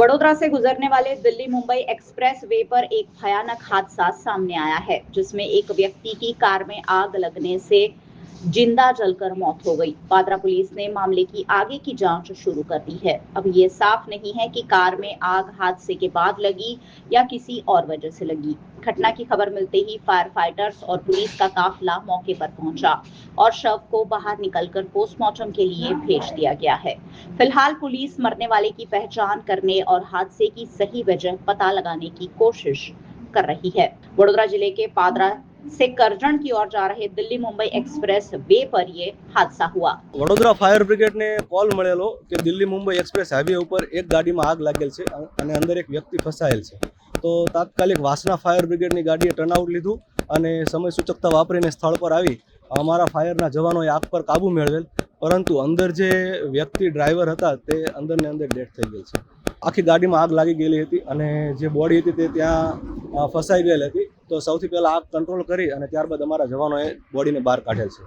वडोदरा से गुजरने वाले दिल्ली मुंबई एक्सप्रेस वे पर एक भयानक हादसा सामने आया है, जिसमें एक व्यक्ति की कार में आग लगने से जिंदा जलकर मौत हो गई। पादरा पुलिस ने मामले की आगे की जांच शुरू कर दी है। अब ये साफ नहीं है कि कार में आग हादसे के बाद लगी या किसी और वजह से लगी। घटना की खबर मिलते ही फायर फाइटर्स और पुलिस का काफिला मौके पर पहुंचा और शव को बाहर निकलकर पोस्टमार्टम के लिए भेज दिया गया है। फिलहाल पुलिस मरने वाले की पहचान करने और हादसे की सही वजह पता लगाने की कोशिश कर रही है। वडोदरा जिले के पादरा से करजण की ओर जा रहे दिल्ली मुंबई एक्सप्रेस वे पर ये हादसा हुआ। વડોદરા ફાયર બ્રિગેડને કોલ મળેલો કે દિલ્હી મુંબઈ એક્સપ્રેસ હાઈવે ઉપર એક ગાડીમાં આગ લાગેલ છે અને અંદર એક વ્યક્તિ ફસાયેલ છે। તો તાત્કાલિક વાસના ફાયર બ્રિગેડની ગાડીએ ટર્નઆઉટ લીધું અને સમય સૂચકતા વાપરીને સ્થળ પર આવી અમારા ફાયરના જવાનોએ આગ પર કાબુ મેળવેલ, પરંતુ અંદર જે વ્યક્તિ ડ્રાઈવર હતા તે અંદરને અંદર ડેથ થઈ ગયેલ છે। આખી ગાડીમાં આગ લાગી ગયેલી હતી અને જે બોડી હતી તે ત્યાં ફસાઈ ગયેલ હતી। તો સૌથી પહેલાં આગ કંટ્રોલ કરી અને ત્યારબાદ અમારા જવાનોએ બોડીને બહાર કાઢેલ છે।